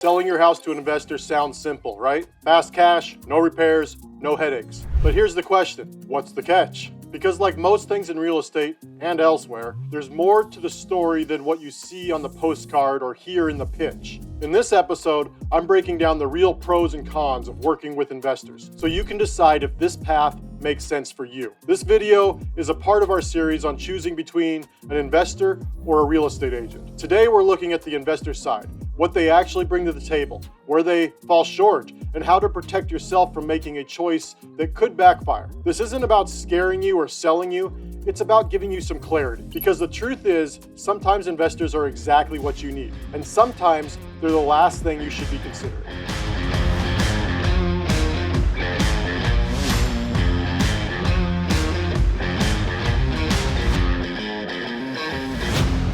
Selling your house to an investor sounds simple, right? Fast cash, no repairs, no headaches. But here's the question, what's the catch? Because like most things in real estate and elsewhere, there's more to the story than what you see on the postcard or hear in the pitch. In this episode, I'm breaking down the real pros and cons of working with investors, so you can decide if this path makes sense for you. This video is a part of our series on choosing between an investor or a real estate agent. Today, we're looking at the investor side, what they actually bring to the table, where they fall short, and how to protect yourself from making a choice that could backfire. This isn't about scaring you or selling you, it's about giving you some clarity. Because the truth is, sometimes investors are exactly what you need, and sometimes they're the last thing you should be considering.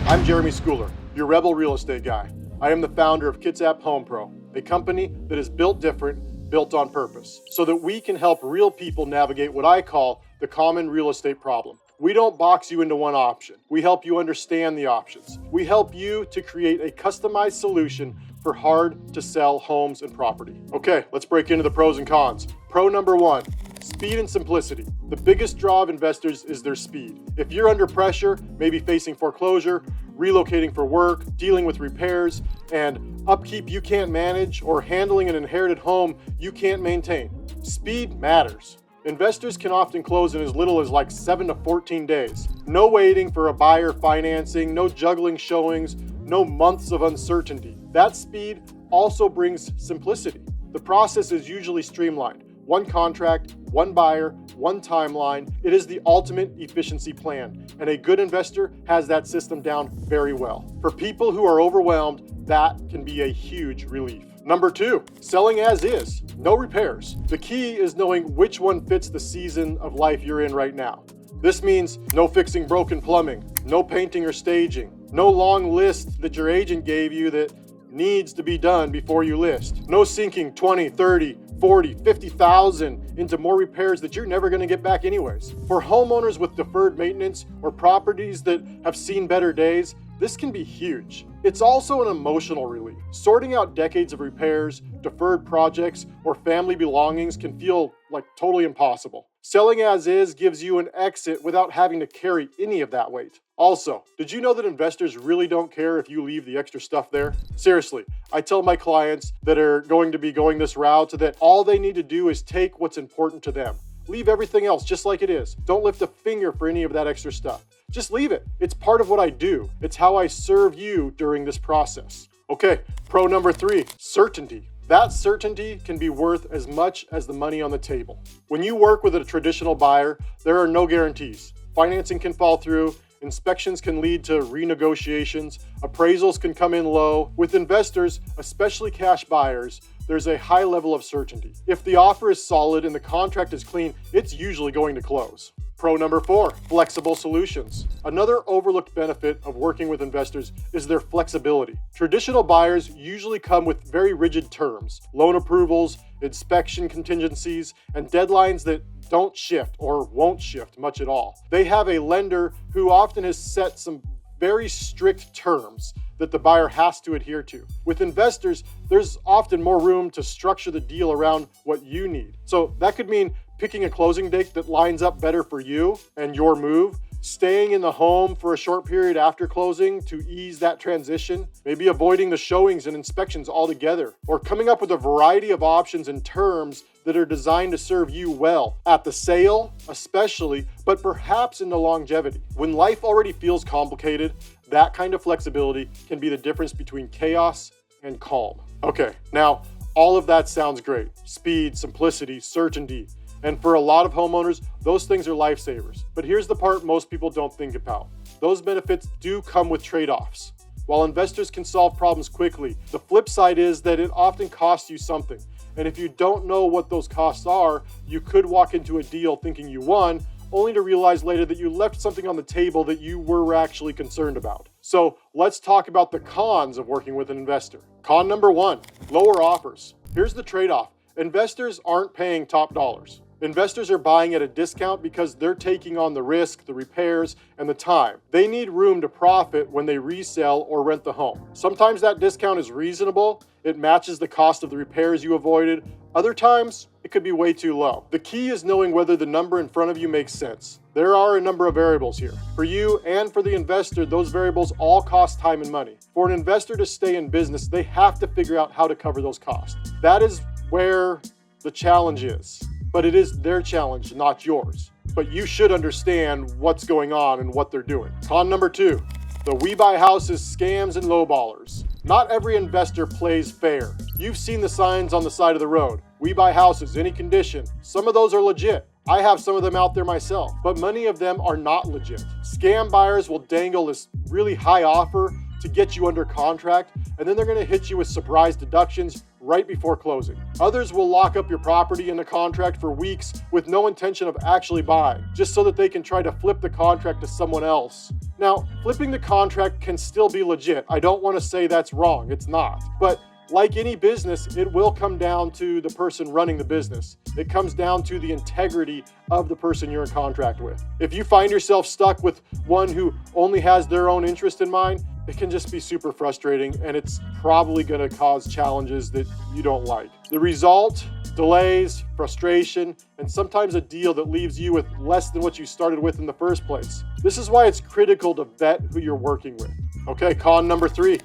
I'm Jeremy Schooler, your rebel real estate guy. I am the founder of Kitsap Home Pro, a company that is built different, built on purpose, so that we can help real people navigate what I call the common real estate problem. We don't box you into one option. We help you understand the options. We help you to create a customized solution for hard to sell homes and property. Okay, let's break into the pros and cons. Pro number one, speed and simplicity. The biggest draw of investors is their speed. If you're under pressure, maybe facing foreclosure, relocating for work, dealing with repairs, and upkeep you can't manage, or handling an inherited home you can't maintain, speed matters. Investors can often close in as little as like 7 to 14 days. No waiting for a buyer financing, no juggling showings, no months of uncertainty. That speed also brings simplicity. The process is usually streamlined. One contract, one buyer, one timeline. It is the ultimate efficiency plan, and a good investor has that system down very well. For people who are overwhelmed, that can be a huge relief. Number two, selling as is, no repairs. The key is knowing which one fits the season of life you're in right now. This means no fixing broken plumbing, no painting or staging, no long list that your agent gave you that needs to be done before you list, no sinking 20, 30, 40, 50,000 into more repairs that you're never going to get back anyways. For homeowners with deferred maintenance or properties that have seen better days, this can be huge. It's also an emotional relief. Sorting out decades of repairs, deferred projects, or family belongings can feel like totally impossible. Selling as is gives you an exit without having to carry any of that weight. Also, did you know that investors really don't care if you leave the extra stuff there? Seriously, I tell my clients that are going to be going this route that all they need to do is take what's important to them. Leave everything else just like it is. Don't lift a finger for any of that extra stuff. Just leave it. It's part of what I do. It's how I serve you during this process. Okay, pro number three, certainty. That certainty can be worth as much as the money on the table. When you work with a traditional buyer, there are no guarantees. Financing can fall through, inspections can lead to renegotiations, appraisals can come in low. With investors, especially cash buyers, there's a high level of certainty. If the offer is solid and the contract is clean, it's usually going to close. Pro number four, flexible solutions. Another overlooked benefit of working with investors is their flexibility. Traditional buyers usually come with very rigid terms, loan approvals, inspection contingencies, and deadlines that don't shift or won't shift much at all. They have a lender who often has set some very strict terms that the buyer has to adhere to. With investors, there's often more room to structure the deal around what you need. So that could mean picking a closing date that lines up better for you and your move, staying in the home for a short period after closing to ease that transition, maybe avoiding the showings and inspections altogether, or coming up with a variety of options and terms that are designed to serve you well at the sale, especially, but perhaps in the longevity. When life already feels complicated, that kind of flexibility can be the difference between chaos and calm. Okay, now all of that sounds great. Speed, simplicity, certainty. And for a lot of homeowners, those things are lifesavers. But here's the part most people don't think about. Those benefits do come with trade-offs. While investors can solve problems quickly, the flip side is that it often costs you something. And if you don't know what those costs are, you could walk into a deal thinking you won, only to realize later that you left something on the table that you were actually concerned about. So let's talk about the cons of working with an investor. Con number one, lower offers. Here's the trade-off. Investors aren't paying top dollars. Investors are buying at a discount because they're taking on the risk, the repairs, and the time. They need room to profit when they resell or rent the home. Sometimes that discount is reasonable. It matches the cost of the repairs you avoided. Other times, it could be way too low. The key is knowing whether the number in front of you makes sense. There are a number of variables here. For you and for the investor, those variables all cost time and money. For an investor to stay in business, they have to figure out how to cover those costs. That is where the challenge is. But it is their challenge, not yours. But you should understand what's going on and what they're doing. Con number 2, the we buy houses scams and lowballers. Not every investor plays fair. You've seen the signs on the side of the road. We buy houses, any condition. Some of those are legit. I have some of them out there myself, but many of them are not legit. Scam buyers will dangle this really high offer to get you under contract, and then they're going to hit you with surprise deductions right before closing. Others will lock up your property in a contract for weeks with no intention of actually buying, just so that they can try to flip the contract to someone else. Now, flipping the contract can still be legit. I don't want to say that's wrong. It's not. But like any business, it will come down to the person running the business. It comes down to the integrity of the person you're in contract with. If you find yourself stuck with one who only has their own interest in mind, it can just be super frustrating, and it's probably going to cause challenges that you don't like. The result, delays, frustration, and sometimes a deal that leaves you with less than what you started with in the first place. This is why it's critical to vet who you're working with. Okay, con number 3.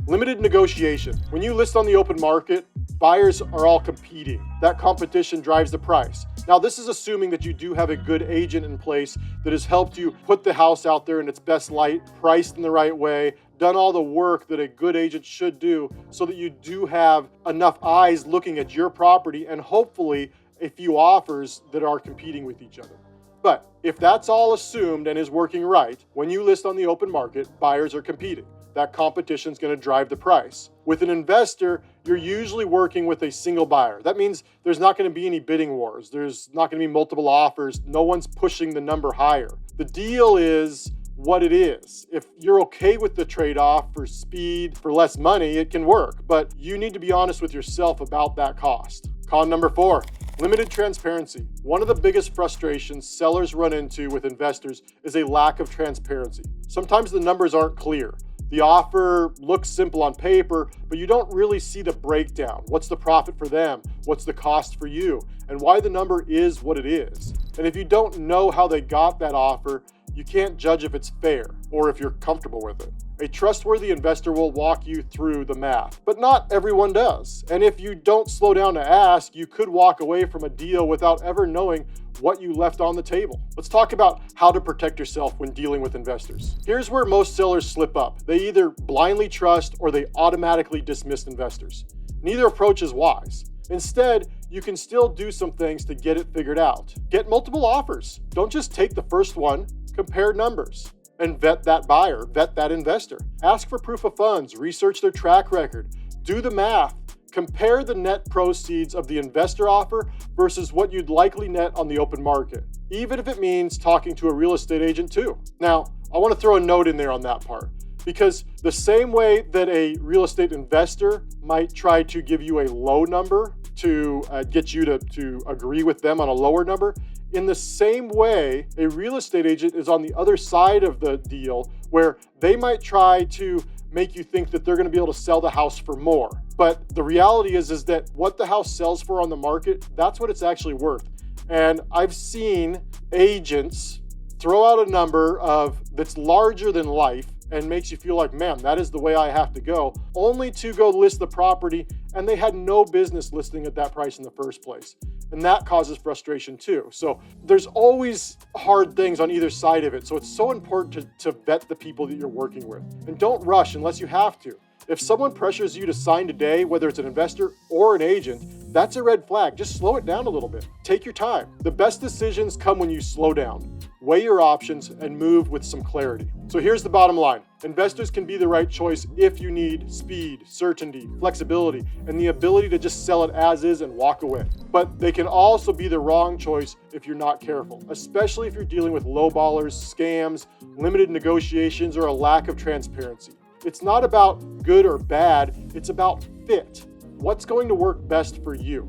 Limited negotiation. When you list on the open market, buyers are all competing. That competition drives the price. Now, this is assuming that you do have a good agent in place that has helped you put the house out there in its best light, priced in the right way, done all the work that a good agent should do so that you do have enough eyes looking at your property and hopefully a few offers that are competing with each other. But if that's all assumed and is working right, when you list on the open market, buyers are competing. That competition is going to drive the price. With an investor, you're usually working with a single buyer. That means there's not going to be any bidding wars. There's not going to be multiple offers. No one's pushing the number higher. The deal is what it is. If you're okay with the trade-off for speed, for less money, it can work. But you need to be honest with yourself about that cost. Con number 4. Limited transparency. One of the biggest frustrations sellers run into with investors is a lack of transparency. Sometimes the numbers aren't clear. The offer looks simple on paper, but you don't really see the breakdown. What's the profit for them? What's the cost for you? And why the number is what it is. And if you don't know how they got that offer, you can't judge if it's fair or if you're comfortable with it. A trustworthy investor will walk you through the math, but not everyone does. And if you don't slow down to ask, you could walk away from a deal without ever knowing what you left on the table. Let's talk about how to protect yourself when dealing with investors. Here's where most sellers slip up. They either blindly trust or they automatically dismiss investors. Neither approach is wise. Instead, you can still do some things to get it figured out. Get multiple offers. Don't just take the first one. Compare numbers and vet that buyer, vet that investor. Ask for proof of funds, research their track record, do the math. Compare the net proceeds of the investor offer versus what you'd likely net on the open market, even if it means talking to a real estate agent too. Now, I want to throw a note in there on that part, because the same way that a real estate investor might try to give you a low number to get you to agree with them on a lower number, in the same way, a real estate agent is on the other side of the deal where they might try to make you think that they're going to be able to sell the house for more. But the reality is that what the house sells for on the market, that's what it's actually worth. And I've seen agents throw out a number that's larger than life and makes you feel like, man, that is the way I have to go, only to go list the property and they had no business listing at that price in the first place. And that causes frustration too. So there's always hard things on either side of it. So it's so important to vet the people that you're working with. And don't rush unless you have to. If someone pressures you to sign today, whether it's an investor or an agent, that's a red flag. Just slow it down a little bit. Take your time. The best decisions come when you slow down. Weigh your options and move with some clarity. So here's the bottom line. Investors can be the right choice if you need speed, certainty, flexibility, and the ability to just sell it as is and walk away. But they can also be the wrong choice if you're not careful, especially if you're dealing with lowballers, scams, limited negotiations, or a lack of transparency. It's not about good or bad, it's about fit. What's going to work best for you?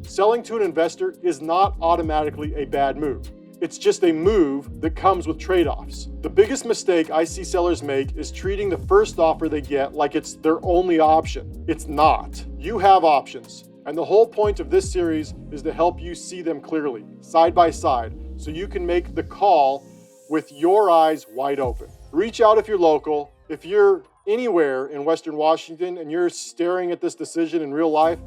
Selling to an investor is not automatically a bad move. It's just a move that comes with trade-offs. The biggest mistake I see sellers make is treating the first offer they get like it's their only option. It's not. You have options. And the whole point of this series is to help you see them clearly, side by side, so you can make the call with your eyes wide open. Reach out if you're local. If you're anywhere in Western Washington and you're staring at this decision in real life,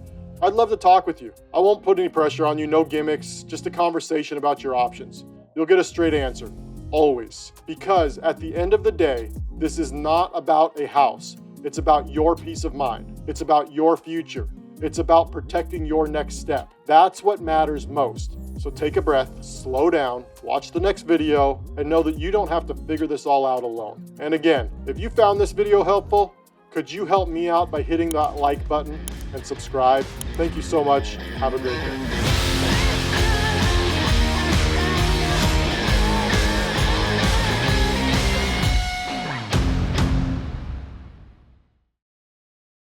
I'd love to talk with you. I won't put any pressure on you, no gimmicks, just a conversation about your options. You'll get a straight answer, always. Because at the end of the day, this is not about a house. It's about your peace of mind. It's about your future. It's about protecting your next step. That's what matters most. So take a breath, slow down, watch the next video, and know that you don't have to figure this all out alone. And again, if you found this video helpful, could you help me out by hitting that like button and subscribe? Thank you so much. Have a great day.